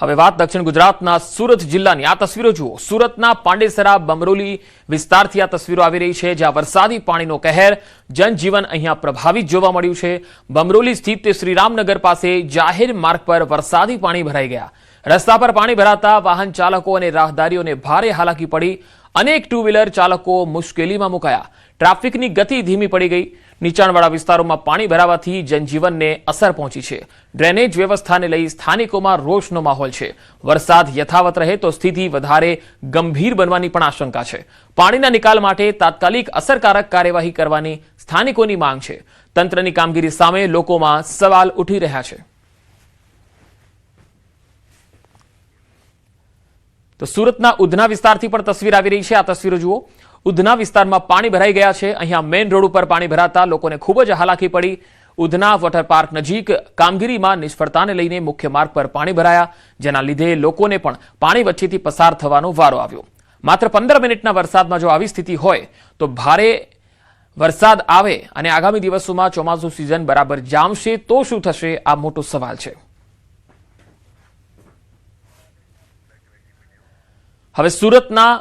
હવે વાત દક્ષિણ ગુજરાતના સુરત જિલ્લાની આ તસવીરો જુઓ। સુરતના પાંડેસરા બમરોલી વિસ્તારથી આ તસવીરો આવી રહી છે, જ્યાં વરસાદી પાણીનો કહેર, જનજીવન અહીંયા પ્રભાવિત જોવા મળ્યું છે। બમરોલી સ્થિત શ્રીરામનગર પાસે જાહેર માર્ગ પર વરસાદી પાણી ભરાઈ ગયા। રસ્તા પર પાણી ભરાતા વાહન ચાલકો અને રાહદારીઓને ભારે હાલાકી પડી। અનેક ટુ વ્હીલર ચાલકો મુશ્કેલીમાં મુકાયા। ટ્રાફિકની ગતિ ધીમી પડી ગઈ। નીચાણવાળા વિસ્તારોમાં પાણી ભરાવાથી જનજીવનને અસર પહોંચી છે। ડ્રેનેજ વ્યવસ્થાને લઈ સ્થાનિકોમાં રોષનો માહોલ છે। વરસાદ યથાવત રહે તો સ્થિતિ વધારે ગંભીર બનવાની પણ આશંકા છે। પાણીના નિકાલ માટે તાત્કાલિક અસરકારક કાર્યવાહી કરવાની સ્થાનિકોની માંગ છે। તંત્રની કામગીરી સામે લોકોમાં સવાલ ઉઠી રહ્યા છે। તો સુરતના ઉધના વિસ્તારથી પણ તસવીર આવી રહી છે। આ તસવીરો જુઓ। ઉધના વિસ્તારમાં પાણી ભરાઈ ગયા છે। અહીંયા મેઇન રોડ ઉપર પાણી ભરાતા લોકોને ખૂબ જ હાલાકી પડી। ઉધના વોટર પાર્ક નજીક કામગીરીમાં નિષ્ફળતાને લઈને મુખ્ય માર્ગ પર પાણી ભરાયા, જેના લીધે લોકોને પણ પાણી વચ્ચેથી પસાર થવાનો વારો આવ્યો। માત્ર 15 મિનિટના વરસાદમાં જો આવી સ્થિતિ હોય તો ભારે વરસાદ આવે અને આગામી દિવસોમાં ચોમાસુ સિઝન બરાબર જામશે તો શું થશે, આ મોટો સવાલ છે। હવે સુરતના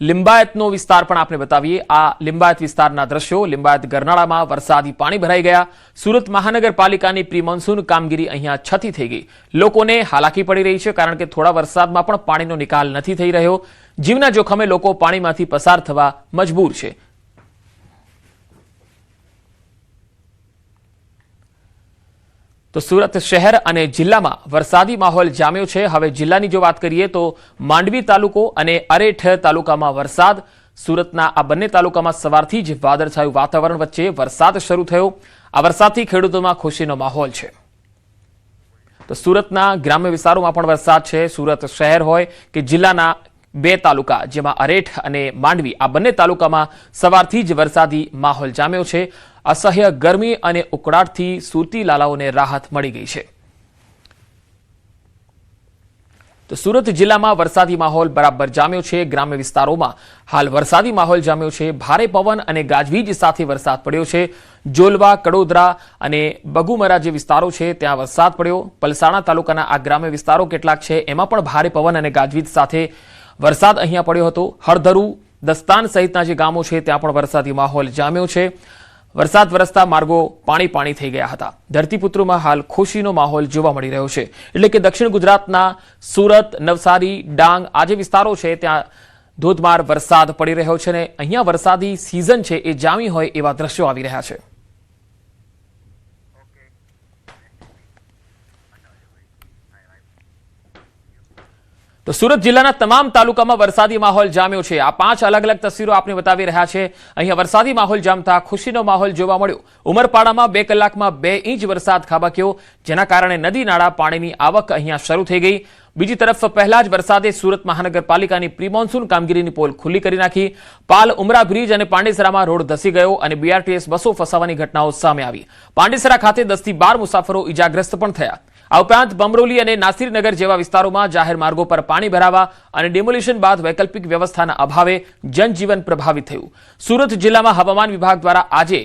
લિંબાયતનો વિસ્તાર પણ આપણે બતાવીએ। આ લિંબાયત વિસ્તારના દ્રશ્યો। લિંબાયત ગરનાળામાં વરસાદી પાણી ભરાઈ ગયા। સુરત મહાનગરપાલિકાની પ્રી મોન્સૂન કામગીરી અહીંયા છતી થઈ ગઈ। લોકોને હાલાકી પડી રહી છે, કારણ કે થોડા વરસાદમાં પણ પાણીનો નિકાલ નથી થઈ રહ્યો। જીવના જોખમે લોકો પાણીમાંથી પસાર થવા મજબૂર છે। તો સુરત શહેર અને જિલ્લામાં વરસાદી માહોલ જામ્યો છે। હવે જિલ્લાની જો વાત કરીએ તો માંડવી તાલુકો અને અરેઠ તાલુકામાં વરસાદ। સુરતના આ બંને તાલુકામાં સવારથી જ વાદળછાયું વાતાવરણ વચ્ચે વરસાદ શરૂ થયો। આ વરસાદથી ખેડૂતોમાં ખુશીનો માહોલ છે। તો સુરતના ગ્રામ્ય વિસ્તારોમાં પણ વરસાદ છે। સુરત શહેર હોય કે જિલ્લાના 2 તાલુકા, જેમાં અરેઠ અને માંડવી, આ બંને તાલુકામાં સવારથી જ વરસાદી માહોલ જામ્યો છે। અસહ્ય ગરમી અને ઉકળાટથી સુરતી લાલાઓને રાહત મળી ગઈ છે। તો સુરત જિલ્લામાં વરસાદી માહોલ બરાબર જામ્યો છે। ગ્રામ્ય વિસ્તારોમાં હાલ વરસાદી માહોલ જામ્યો છે। ભારે પવન અને ગાજવીજ સાથે વરસાદ પડ્યો છે। જોલવા, કડોદરા અને બગુમરા જે વિસ્તારો છે ત્યાં વરસાદ પડ્યો। પલસાણા તાલુકાના આ ગ્રામ્ય વિસ્તારો કેટલાક છે, એમાં પણ ભારે પવન અને ગાજવીજ સાથે વરસાદ અહીંયા પડ્યો હતો। હળધરુ, દસ્તાન સહિતના જે ગામો છે ત્યાં પણ વરસાદી માહોલ જામ્યો છે। વરસાદ વરસતા માર્ગો પાણી થઈ ગયા હતા। ધરતીપુત્રોમાં હાલ ખુશીનો માહોલ જોવા મળી રહ્યો છે। એટલે કે દક્ષિણ ગુજરાતના સુરત, નવસારી, ડાંગ આ જે વિસ્તારો છે ત્યાં ધોધમાર વરસાદ પડી રહ્યો છે અને અહીંયા વરસાદી સિઝન છે એ જામી હોય એવા દ્રશ્યો આવી રહ્યા છે। તો સુરત જિલ્લાના તમામ તાલુકામાં વરસાદી માહોલ જામ્યો છે। આ 5 અલગ અલગ તસવીરો આપણે બતાવી રહ્યા છે। અહીંયા વરસાદી માહોલ જામતા ખુશીનો માહોલ જોવા મળ્યો। ઉમરપાડામાં 2 કલાકમાં 2 ઇંચ વરસાદ ખાબક્યો, જેના કારણે નદી નાળા પાણીની આવક અહીંયા શરૂ થઈ ગઈ। બીજી તરફ પહેલા જ વરસાદે સુરત મહાનગરપાલિકાની પ્રી મોન્સૂન કામગીરીની પોલ ખુલ્લી કરી નાખી। પાલ ઉમરા બ્રિજ અને પાંડેસરામાં રોડ ધસી ગયો અને BRTS બસો ફસાવાની ઘટનાઓ સામે આવી। પાંડેસરા ખાતે 10 થી 12 મુસાફરો ઇજાગ્રસ્ત પણ થયા। આ ઉપરાંત બમરોલી અને નાસિરનગર જેવા વિસ્તારોમાં જાહેર માર્ગો પર પાણી ભરાવા અને ડિમોલિશન બાદ વૈકલ્પિક વ્યવસ્થાના અભાવે જનજીવન પ્રભાવિત થયું। સુરત જિલ્લામાં હવામાન વિભાગ દ્વારા આજે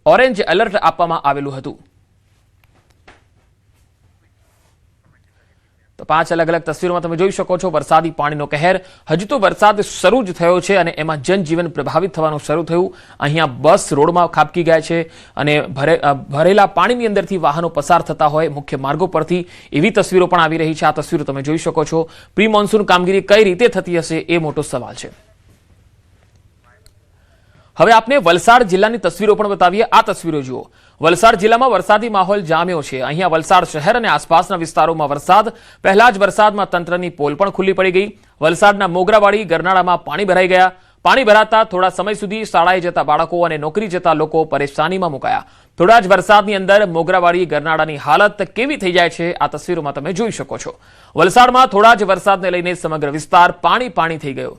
ઓરેન્જ એલર્ટ આપવામાં આવેલું હતું। તો 5 અલગ અલગ તસવીરોમાં તમે જોઈ શકો છો વરસાદી પાણીનો કહેર। હજુ તો વરસાદ શરૂ જ થયો છે અને એમાં જનજીવન પ્રભાવિત થવાનું શરૂ થયું। અહીંયા બસ રોડમાં ખાબકી ગયા છે અને ભરેલા પાણીની અંદરથી વાહનો પસાર થતા હોય મુખ્ય માર્ગો પરથી, એવી તસવીરો પણ આવી રહી છે। આ તસવીરો તમે જોઈ શકો છો। પ્રી મોન્સૂન કામગીરી કઈ રીતે થતી હશે એ મોટો સવાલ છે। હવે આપણે વલસાડ જિલ્લાની તસવીરો પણ બતાવીએ। આ તસવીરો જુઓ। વલસાડ જિલ્લામાં વરસાદી માહોલ જામ્યો છે। અહીંયા વલસાડ શહેર અને આસપાસના વિસ્તારોમાં વરસાદ। પહેલા જ વરસાદમાં તંત્રની પોલ પણ ખુલ્લી પડી ગઈ। વલસાડના મોગરાવાડી ગરનાળામાં પાણી ભરાઈ ગયા। પાણી ભરાતા થોડા સમય સુધી શાળાએ જતા બાળકો અને નોકરી જતા લોકો પરેશાનીમાં મુકાયા। થોડા જ વરસાદની અંદર મોગરાવાડી ગરનાળાની હાલત કેવી થઈ જાય છે આ તસવીરોમાં તમે જોઈ શકો છો। વલસાડમાં થોડા જ વરસાદને લઈને સમગ્ર વિસ્તાર પાણી થઈ ગયો।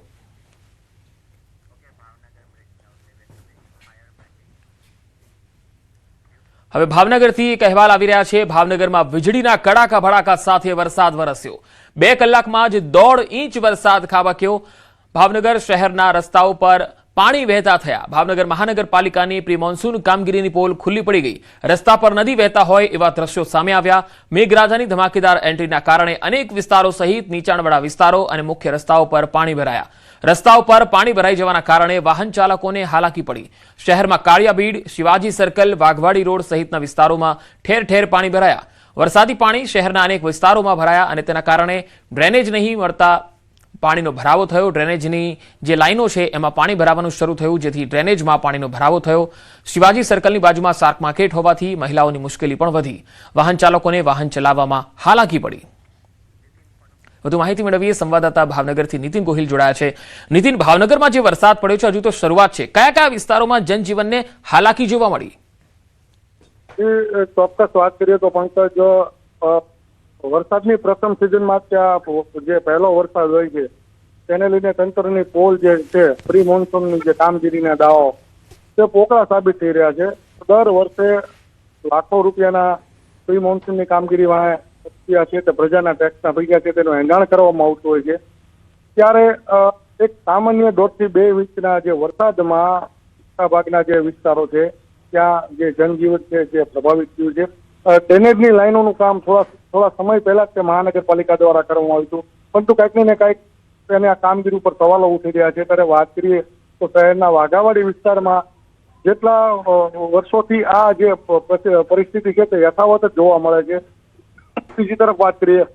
હવે ભાવનગરથી એક અહેવાલ આવી રહ્યા છે। ભાવનગરમાં વીજળીના કડાકા ભડાકા સાથે વરસાદ વરસ્યો। 2 કલાકમાં જ 1.5 ઇંચ વરસાદ ખાબક્યો। ભાવનગર શહેરના રસ્તાઓ પર પાણી વહેતા થયા। ભાવનગર મહાનગરપાલિકાની પ્રી મોન્સૂન કામગીરીની પોલ ખુલ્લી પડી ગઈ। રસ્તા પર નદી વહેતા હોય એવા દ્રશ્યો સામે આવ્યા। મેઘરાજાની ધમાકેદાર એન્ટ્રીના કારણે અનેક વિસ્તારો સહિત નીચાણવાળા વિસ્તારો અને મુખ્ય રસ્તાઓ પર પાણી ભરાયા। રસ્તાઓ પર પાણી ભરાઈ જવાના કારણે વાહન ચાલકોને હાલાકી પડી। શહેરમાં કાળિયાબીડ, શિવાજી સર્કલ, વાઘવાડી રોડ સહિતના વિસ્તારોમાં ઠેર ઠેર પાણી ભરાયા। વરસાદી પાણી શહેરના અનેક વિસ્તારોમાં ભરાયા અને તેના કારણે ડ્રેનેજ નહીં મળતા પાણીનો ભરાવો થયો। ડ્રેનેજની જે લાઈનો છે એમાં પાણી ભરાવાનું શરૂ થયું, જેથી ડ્રેનેજમાં પાણીનો ભરાવો થયો। શિવાજી સર્કલની બાજુમાં શાક માર્કેટ હોવાથી મહિલાઓની મુશ્કેલી પણ વધી। વાહન ચાલકોને વાહન ચલાવવામાં હાલાકી પડી। વધુ માહિતી મેળવીએ સંવાદદાતા ભાવનગરથી નીતિન ગોહિલ જોડાયા છે। નીતિન, ભાવનગરમાં જે વરસાદ પડ્યો છે હજુ તો શરૂઆત છે, કયા કયા વિસ્તારોમાં જનજીવનને હાલાકી જોવા મળી? ચોક્કસ વાત કરીએ તો પંકજ, વરસાદની પ્રથમ સિઝનમાં જે પહેલો વરસાદ હોય છે તેને લઈને તંત્રની પોલ જે છે, પ્રી મોન્સૂનની જે કામગીરીના દાવો તે પોકળા સાબિત થઈ રહ્યા છે। દર વર્ષે લાખો રૂપિયાના પ્રી મોન્સૂનની કામગીરીમાં છે તે પ્રજાના ટેક્સના પૈસા છે તેનું એંધાણ કરવામાં આવતું હોય છે। ત્યારે એક સામાન્ય 1.5 થી 2 ઇંચના જે વરસાદમાં મોટાભાગના જે વિસ્તારો છે ત્યાં જે જનજીવન છે જે પ્રભાવિત થયું છે। ડ્રેનેજની લાઈનોનું કામ થોડા સમય પહેલા જ મહાનગરપાલિકા દ્વારા કરવામાં આવ્યું હતું, પરંતુ કંઈક ને કંઈક તેને આ કામગીરી ઉપર સવાલો ઉઠી રહ્યા છે। ત્યારે વાત કરીએ તો શહેરના વાઘાવાડી વિસ્તારમાં જેટલા વર્ષોથી આ જે પરિસ્થિતિ છે તે યથાવત જ જોવા મળે છે। બીજી તરફ વાત કરીએ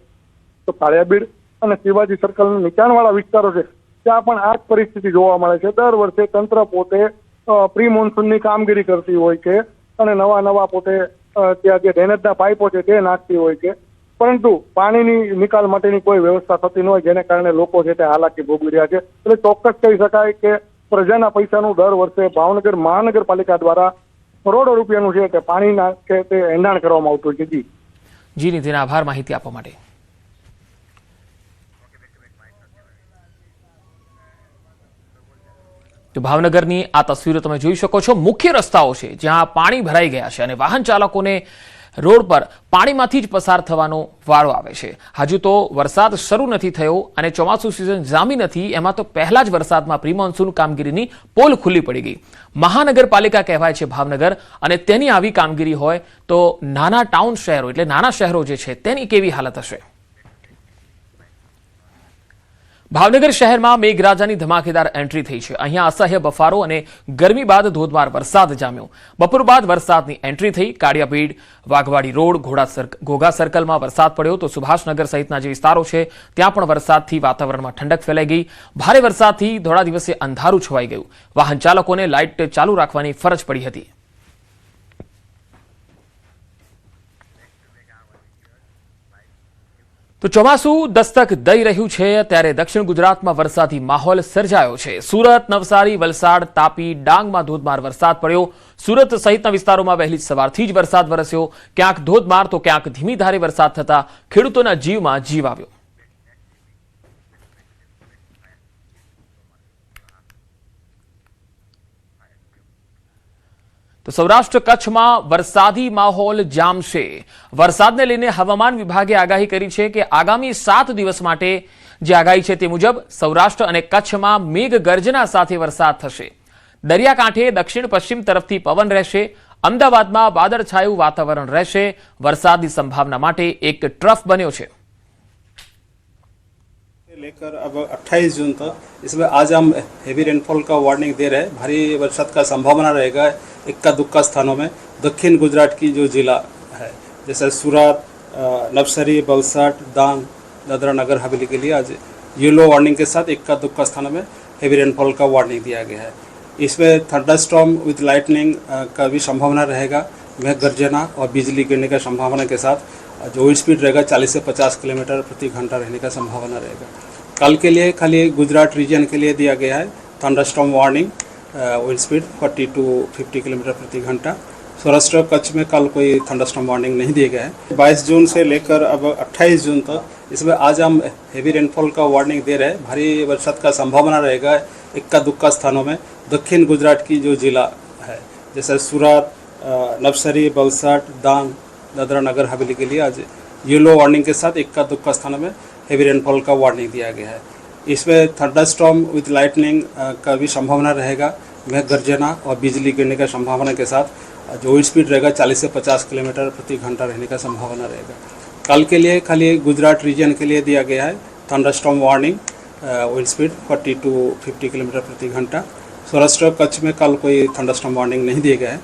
તો કાળિયાબીડ અને શિવાજી સર્કલના નીચાણવાળા વિસ્તારો છે ત્યાં પણ આ જ પરિસ્થિતિ જોવા મળે છે। દર વર્ષે તંત્ર પોતે પ્રી મોન્સૂનની કામગીરી કરતી હોય છે અને નવા પોતે ત્યાં જે ડ્રેનેજના પાઇપો છે તે નાખતી હોય છે, પરંતુ પાણીની નિકાલ માટેની કોઈ વ્યવસ્થા થતી ન હોય, જેને કારણે લોકો છે તે હાલાકી ભોગવી રહ્યા છે। એટલે ચોક્કસ કહી શકાય કે પ્રજાના પૈસાનું દર વર્ષે ભાવનગર મહાનગરપાલિકા દ્વારા કરોડો રૂપિયાનું છે તે પાણીના છે તે એંધાણ કરવામાં આવતું હોય છે। જી નીતિન, આભાર માહિતી આપવા માટે। તો ભાવનગરની આ તસવીરો તમે જોઈ શકો છો। મુખ્ય રસ્તાઓ છે જ્યાં પાણી ભરાઈ ગયા છે અને વાહન ચાલકોને રોડ પર પાણીમાંથી જ પસાર થવાનો વારો આવે છે। હજુ તો વરસાદ શરૂ નથી થયો અને ચોમાસું સિઝન જામી નથી, એમાં તો પહેલા જ વરસાદમાં પ્રી મોન્સૂન કામગીરીની પોલ ખુલ્લી પડી ગઈ। મહાનગરપાલિકા કહેવાય છે ભાવનગર, અને તેની આવી કામગીરી હોય તો નાના ટાઉન શહેરો એટલે નાના શહેરો જે છે તેની કેવી હાલત હશે? ભાવનગર શહેરમાં મેઘરાજાની ધમાકેદાર એન્ટ્રી થઈ છે। અહીંયા અસહ્ય બફારો અને ગરમી બાદ ધોધમાર વરસાદ જામ્યો। બપોર બાદ વરસાદની એન્ટ્રી થઈ। કાળિયાબીડ, વાઘવાડી રોડ, ઘોઘા સર્કલમાં વરસાદ પડ્યો તો સુભાષનગર સહિતના જે વિસ્તારો છે ત્યાં પણ વરસાદથી વાતાવરણમાં ઠંડક ફેલાઈ ગઈ। ભારે વરસાદથી થોડા દિવસે અંધારું છવાઈ ગયું। વાહન ચાલકોને લાઇટ ચાલુ રાખવાની ફરજ પડી હતી। તો ચોમાસું દસ્તક દઈ રહ્યું છે ત્યારે દક્ષિણ ગુજરાતમાં વરસાદી માહોલ સર્જાયો છે। સુરત, નવસારી, વલસાડ, તાપી, ડાંગમાં ધોધમાર વરસાદ પડ્યો। સુરત સહિતના વિસ્તારોમાં વહેલી સવારથી જ વરસાદ વરસ્યો। ક્યાંક ધોધમાર તો ક્યાંક ધીમી ધારે વરસાદ થતા ખેડૂતોના જીવમાં જીવ આવ્યો। તો સૌરાષ્ટ્ર કચ્છમાં વરસાદી માહોલ જામશે। વરસાદને લઈને હવામાન વિભાગે આગાહી કરી છે કે આગામી 7 દિવસ માટે જે આગાહી છે તે મુજબ સૌરાષ્ટ્ર અને કચ્છમાં મેઘગર્જના સાથે વરસાદ થશે। દરિયાકાંઠે દક્ષિણ પશ્ચિમ તરફથી પવન રહેશે। અમદાવાદમાં વાદળછાયું વાતાવરણ રહેશે। વરસાદની સંભાવના માટે એક ટ્રફ બન્યો છે। लेकर अब 28 जून तक इसमें आज हम हेवी रेनफॉल का वार्निंग दे रहे हैं। भारी बरसात का संभावना रहेगा इक्का दुक्का स्थानों में। दक्षिण गुजरात की जो जिला है जैसे सूरत, नवसारी, वलसाड, डांग, दादरा नगर हवेली के लिए आज येलो वार्निंग के साथ इक्का दुक्का स्थानों में हेवी रेनफॉल का वार्निंग दिया गया है। इसमें थंडरस्टॉर्म विद लाइटनिंग का भी संभावना रहेगा। मेघ गर्जना और बिजली गिरने का संभावना के साथ जो विंड स्पीड रहेगा 40 से 50 किलोमीटर प्रति घंटा रहने का संभावना रहेगा। कल के लिए खाली गुजरात रीजन के लिए दिया गया है thunderstorm warning, wind speed 40 to 50 kilometre प्रति घंटा। सौराष्ट्र कच्छ में कल कोई थंडरस्टॉर्म वार्निंग नहीं दिया गया है। 22 जून से लेकर अब 28 जून तक इसमें आज हम हेवी रेनफॉल का वार्निंग दे रहे हैं। भारी बरसात का संभावना रहेगा इक्का दुक्का स्थानों में। दक्षिण गुजरात की जो जिला है जैसे सूरत, नवसारी, वलसाड, डांग, दादरा नगर हवेली के लिए आज येलो वार्निंग के साथ इक्का दुक्का स्थानों में हेवी रेनफॉल का वार्निंग दिया गया है। इसमें थंडरस्टॉर्म विद लाइटनिंग का भी संभावना रहेगा। मेघ गर्जना और बिजली गिरने का संभावना के साथ जो विंड स्पीड रहेगा 40 से 50 किलोमीटर प्रति घंटा रहने का संभावना रहेगा। कल के लिए खाली गुजरात रीजन के लिए दिया गया है thunderstorm warning, wind speed 40 to 50 kilometre प्रति घंटा। सौराष्ट्र कच्छ में कल कोई थंडरस्टॉर्म वार्निंग नहीं दिया गया है।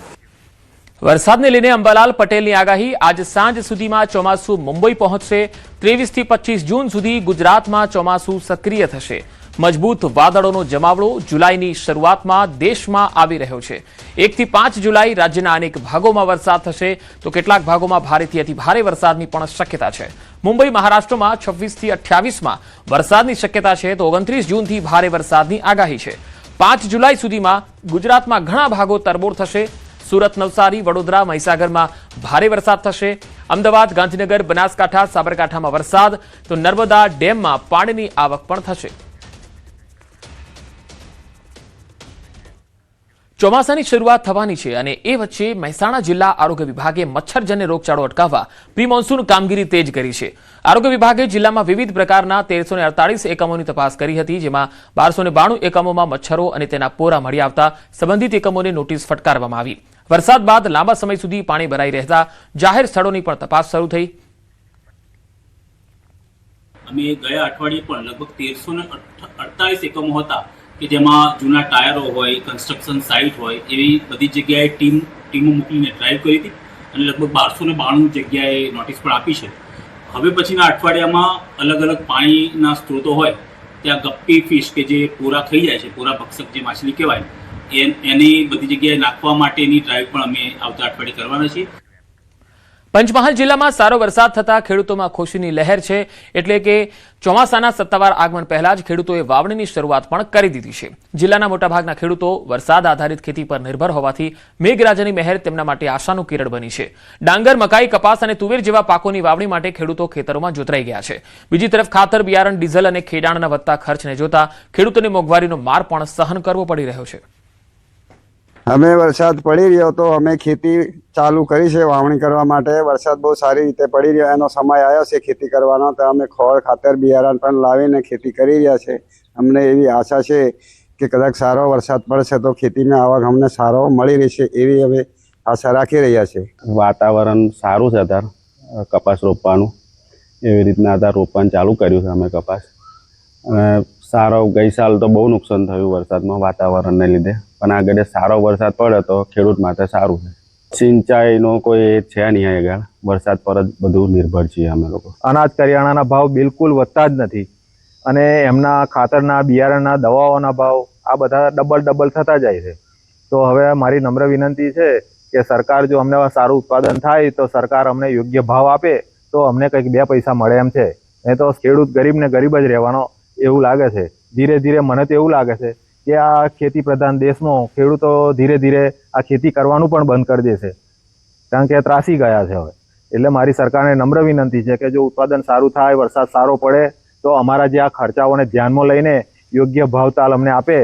વરસાદને લઈને અંબાલાલ પટેલની આગાહી, આજ સાંજ સુધીમાં ચોમાસું મુંબઈ પહોંચશે। 23 થી 25 જૂન સુધી ગુજરાતમાં ચોમાસું સક્રિય થશે। મજબૂત વાદળોનો જમાવડો જુલાઈની શરૂઆતમાં દેશમાં આવી રહ્યો છે। 1 થી 5 જુલાઈ રાજ્યના અનેક ભાગોમાં વરસાદ થશે તો કેટલાક ભાગોમાં ભારેથી અતિભારે વરસાદની પણ શક્યતા છે। મુંબઈ મહારાષ્ટ્રમાં 26 થી 28માં વરસાદની શક્યતા છે તો 29 જૂનથી ભારે વરસાદની આગાહી છે। 5 જુલાઈ સુધીમાં ગુજરાતમાં ઘણા ભાગો તરબોળ થશે। સુરત, નવસારી, વડોદરા, મહીસાગરમાં ભારે વરસાદ થશે। અમદાવાદ, ગાંધીનગર, બનાસકાંઠા, સાબરકાંઠામાં વરસાદ તો નર્મદા ડેમમાં પાણીની આવક પણ થશે। ચોમાસાની શરૂઆત થવાની છે અને એ વચ્ચે મહેસાણા જિલ્લા આરોગ્ય વિભાગે મચ્છરજન્ય રોગચાળો અટકાવવા પ્રી મોન્સૂન કામગીરી તેજ કરી છે। આરોગ્ય વિભાગે જિલ્લામાં વિવિધ પ્રકારના 1348 એકમોની તપાસ કરી હતી, જેમાં 1292 એકમોમાં મચ્છરો અને તેના પોરા મળી આવતા સંબંધિત એકમોને નોટિસ ફટકારવામાં આવી। વરસાદ બાદ લાંબા સમય સુધી પાણી ભરાઈ રહેતા જાહેર સ્થળોની પણ તપાસ શરૂ થઈ। અમે ગયા અઠવાડિયે પણ લગભગ 1348 એકમો હતા કે જેમાં જૂના ટાયરો હોય, કન્સ્ટ્રક્શન સાઇટ હોય, એવી બધી જગ્યાએ ટીમો મોકલીને ડ્રાઈવ કરી હતી અને લગભગ 1292 જગ્યાએ નોટિસ પણ આપી છે। હવે પછીના અઠવાડિયામાં અલગ અલગ પાણીના સ્ત્રોતો હોય ત્યાં ગપ્પી ફિશ કે જે પૂરા ખાઈ જાય છે, પૂરા ભક્ષક જે માછલી કહેવાય, એની બધી જગ્યાએ નાખવા માટેની ડ્રાઈવ પણ અમે આવતા અઠવાડિયે કરવાના છીએ। પંચમહાલ જિલ્લામાં સારો વરસાદ થતા ખેડૂતોમાં ખુશીની લહેર છે, એટલે કે ચોમાસાના સત્તાવાર આગમન પહેલા જ ખેડૂતોએ વાવણીની શરૂઆત પણ કરી દીધી છે। જિલ્લાના મોટાભાગના ખેડૂતો વરસાદ આધારિત ખેતી પર નિર્ભર હોવાથી મેઘરાજાની મહેર તેમના માટે આશાનું કિરણ બની છે। ડાંગર, મકાઈ, કપાસ અને તુવેર જેવા પાકોની વાવણી માટે ખેડૂતો ખેતરોમાં જોતરાઈ ગયા છે। બીજી તરફ ખાતર, બિયારણ, ડીઝલ અને ખેડાણના વધતા ખર્ચને જોતા ખેડૂતોને મોંઘવારીનો માર પણ સહન કરવો પડી રહ્યો છે। અમે વરસાદ પડી રહ્યો તો અમે ખેતી ચાલુ કરી છે વાવણી કરવા માટે। વરસાદ બહુ સારી રીતે પડી રહ્યો, એનો સમય આવ્યો છે ખેતી કરવાનો, તો અમે ખોળ, ખાતર, બિયારણ પણ લાવીને ખેતી કરી રહ્યા છે। અમને એવી આશા છે કે કદાચ સારો વરસાદ પડશે તો ખેતીમાં આવક અમને સારો મળી રહેશે, એવી અમે આશા રાખી રહ્યા છે। વાતાવરણ સારું છે અત્યારે કપાસ રોપવાનું, એવી રીતના અત્યારે રોપવાનું ચાલુ કર્યું છે અમે કપાસ। અને સારો ગઈ સાલ તો બહુ નુકસાન થયું વરસાદમાં વાતાવરણને લીધે, પણ આ ઘડે સારો વરસાદ પડે તો ખેડૂત માટે સારું છે। સિંચાઈનો કોઈ એ છે નહીં, આગળ વરસાદ પર જ બધું નિર્ભર છીએ અમે લોકો। અનાજ કરિયાણાના ભાવ બિલકુલ વધતા જ નથી અને એમના ખાતરના, બિયારણના, દવાઓના ભાવ આ બધા ડબલ થતા જાય છે। તો હવે મારી નમ્ર વિનંતી છે કે સરકાર જો અમને સારું ઉત્પાદન થાય તો સરકાર અમને યોગ્ય ભાવ આપે તો અમને કંઈક 2 પૈસા મળે એમ છે। નહીં તો ખેડૂત ગરીબને ગરીબ જ રહેવાનો એવું લાગે છે। ધીરે ધીરે મને તો એવું લાગે છે કે આ ખેતી પ્રધાન દેશમાં ખેડૂતો ધીરે ધીરે આ ખેતી કરવાનું પણ બંધ કરી દેશે, કારણ કે ત્રાસી ગયા છે હવે। એટલે મારી સરકારને નમ્ર વિનંતી છે કે જો ઉત્પાદન સારું થાય, વરસાદ સારો પડે તો અમારા જે આ ખર્ચાઓને ધ્યાનમાં લઈને યોગ્ય ભાવતાલ અમને આપે